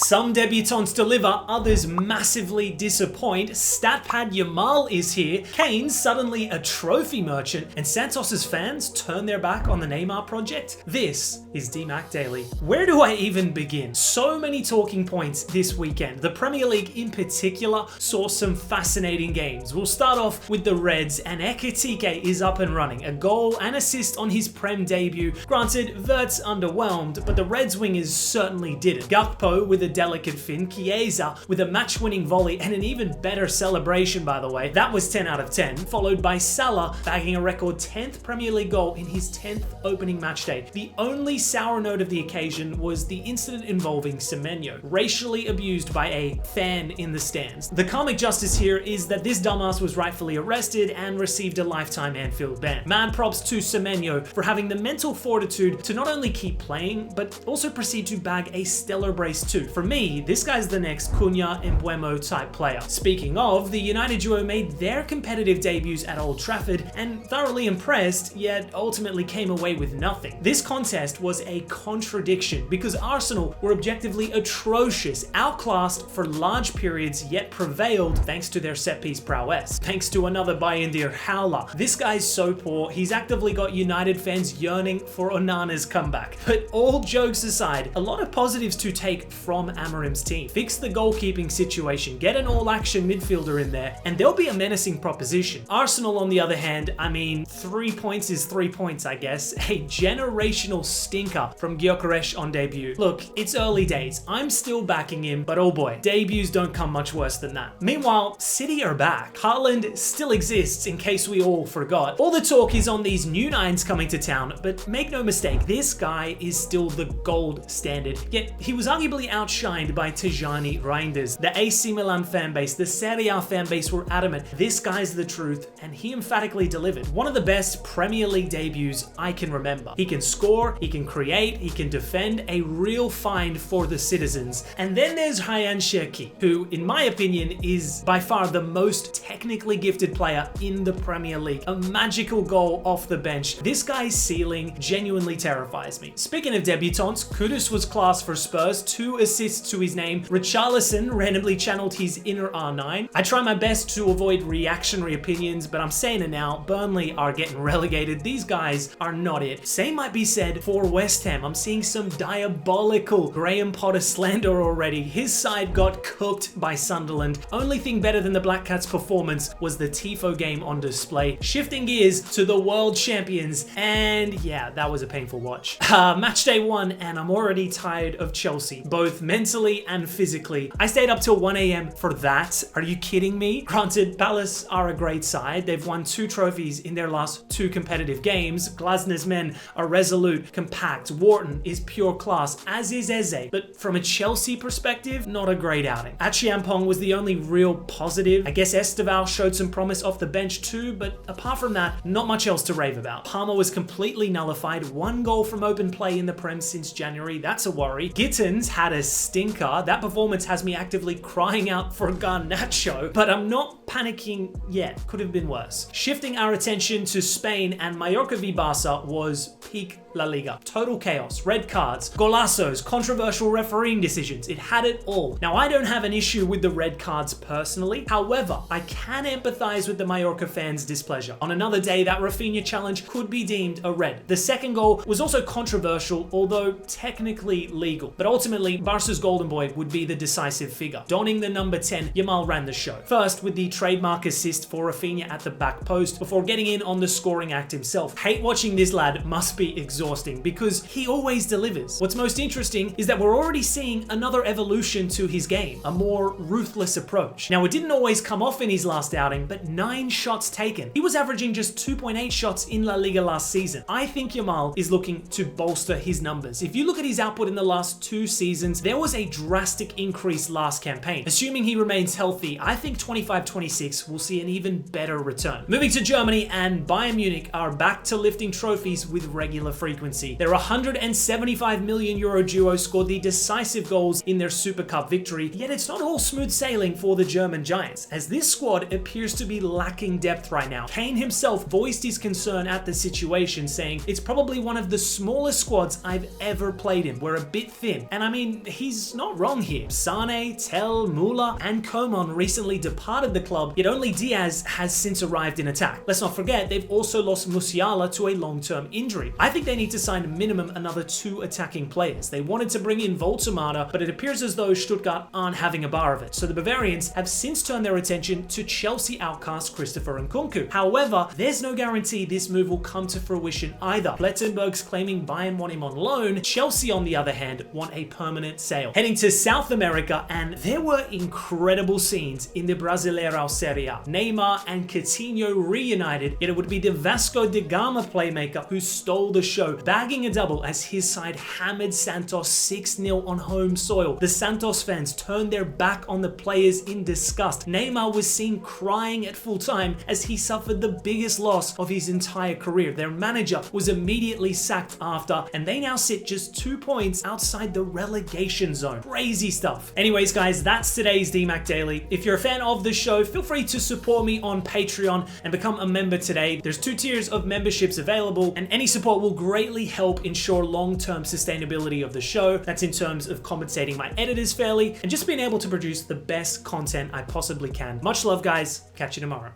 Some debutants deliver, others massively disappoint. StatPad Yamal is here, Kane's suddenly a trophy merchant, and Santos's fans turn their back on the Neymar project? This is DMAC Daily. Where do I even begin? So many talking points this weekend. The Premier League in particular saw some fascinating games. We'll start off with the Reds, and Ekitike is up and running. A goal and assist on his Prem debut. Granted, Vert's underwhelmed, but the Reds wingers certainly did it. Gakpo with a delicate fin, Chiesa with a match-winning volley and an even better celebration, by the way. That was 10 out of 10, followed by Salah bagging a record 10th Premier League goal in his 10th opening match day. The only sour note of the occasion was the incident involving Semenyo, racially abused by a fan in the stands. The comic justice here is that this dumbass was rightfully arrested and received a lifetime Anfield ban. Mad props to Semenyo for having the mental fortitude to not only keep playing, but also proceed to bag a stellar brace too. For me, this guy's the next Cunha and Mbeumo type player. Speaking of, the United duo made their competitive debuts at Old Trafford and thoroughly impressed, yet ultimately came away with nothing. This contest was a contradiction because Arsenal were objectively atrocious, outclassed for large periods, yet prevailed thanks to their set-piece prowess. Thanks to another Bayern howler. This guy's so poor, he's actively got United fans yearning for Onana's comeback. But all jokes aside, a lot of positives to take from Amorim's team. Fix the goalkeeping situation, get an all-action midfielder in there, and they'll be a menacing proposition. Arsenal, on the other hand, I mean, 3 points is 3 points, I guess. A generational stinker from Gyökeres on debut. Look, it's early days. I'm still backing him, but oh boy, debuts don't come much worse than that. Meanwhile, City are back. Haaland still exists, in case we all forgot. All the talk is on these new nines coming to town, but make no mistake, this guy is still the gold standard. Yet, he was arguably outshined by Tijani Reinders. The AC Milan fanbase, the Serie A fanbase were adamant, this guy's the truth, and he emphatically delivered. One of the best Premier League debuts I can remember. He can score, he can create, he can defend, a real find for the citizens. And then there's Ryan Cherki, who, in my opinion, is by far the most technically gifted player in the Premier League. A magical goal off the bench. This guy's ceiling genuinely terrifies me. Speaking of debutants, Kudus was class for Spurs, 2 assists to his name. Richarlison randomly channeled his inner R9. I try my best to avoid reactionary opinions, but I'm saying it now, Burnley are getting relegated. These guys are not it. Same might be said for West Ham. I'm seeing some diabolical Graham Potter slander already. His side got cooked by Sunderland. Only thing better than the Black Cats' performance was the Tifo game on display. Shifting gears to the world champions, and yeah, that was a painful watch. Match day 1, and I'm already tired of Chelsea, both mentally and physically. I stayed up till 1 AM for that. Are you kidding me? Granted, Palace are a great side. They've won 2 trophies in their last 2 competitive games. Glasner's men are resolute, compact. Wharton is pure class, as is Eze. But from a Chelsea perspective, not a great outing. Achiampong was the only real positive. I guess Esteval showed some promise off the bench too, but apart from that, not much else to rave about. Palmer was completely nullified. 1 goal from open play in the Prem since January. That's a worry. Gittins had a stinker. That performance has me actively crying out for Garnacho, but I'm not panicking yet. Could have been worse. Shifting our attention to Spain, and Mallorca v Barca was peak La Liga. Total chaos, red cards, golazos, controversial refereeing decisions. It had it all. Now, I don't have an issue with the red cards personally. However, I can empathize with the Mallorca fans' displeasure. On another day, that Rafinha challenge could be deemed a red. The second goal was also controversial, although technically legal. But ultimately, Barca's golden boy would be the decisive figure. Donning the number 10, Yamal ran the show. First, with the trademark assist for Rafinha at the back post, before getting in on the scoring act himself. Hate watching this lad must be exhausting because he always delivers. What's most interesting is that we're already seeing another evolution to his game, a more ruthless approach. Now, it didn't always come off in his last outing, but 9 shots taken. He was averaging just 2.8 shots in La Liga last season. I think Yamal is looking to bolster his numbers. If you look at his output in the last 2 seasons, there was a drastic increase last campaign. Assuming he remains healthy, I think 25-26 will see an even better return. Moving to Germany, and Bayern Munich are back to lifting trophies with regular frequency. frequency. Their 175 million euro duo scored the decisive goals in their Super Cup victory, yet it's not all smooth sailing for the German Giants, as this squad appears to be lacking depth right now. Kane himself voiced his concern at the situation, saying, "It's probably one of the smallest squads I've ever played in. We're a bit thin." And I mean, he's not wrong here. Sane, Tel, Müller, and Coman recently departed the club, yet only Diaz has since arrived in attack. Let's not forget, they've also lost Musiala to a long-term injury. I think they need to sign minimum another 2 attacking players. They wanted to bring in Voltemada, but it appears as though Stuttgart aren't having a bar of it. So the Bavarians have since turned their attention to Chelsea outcast Christopher Nkunku. However, there's no guarantee this move will come to fruition either. Plettenberg's claiming Bayern want him on loan. Chelsea, on the other hand, want a permanent sale. Heading to South America, and there were incredible scenes in the Brasileirão Serie A. Neymar and Coutinho reunited, yet it would be the Vasco da Gama playmaker who stole the show, bagging a double as his side hammered Santos 6-0 on home soil. The Santos fans turned their back on the players in disgust. Neymar was seen crying at full time as he suffered the biggest loss of his entire career. Their manager was immediately sacked after, and they now sit just 2 points outside the relegation zone. Crazy stuff. Anyways, guys, that's today's DMAC Daily. If you're a fan of the show, feel free to support me on Patreon and become a member today. There's 2 tiers of memberships available, and any support will greatly help ensure long-term sustainability of the show. That's in terms of compensating my editors fairly and just being able to produce the best content I possibly can. Much love, guys. Catch you tomorrow.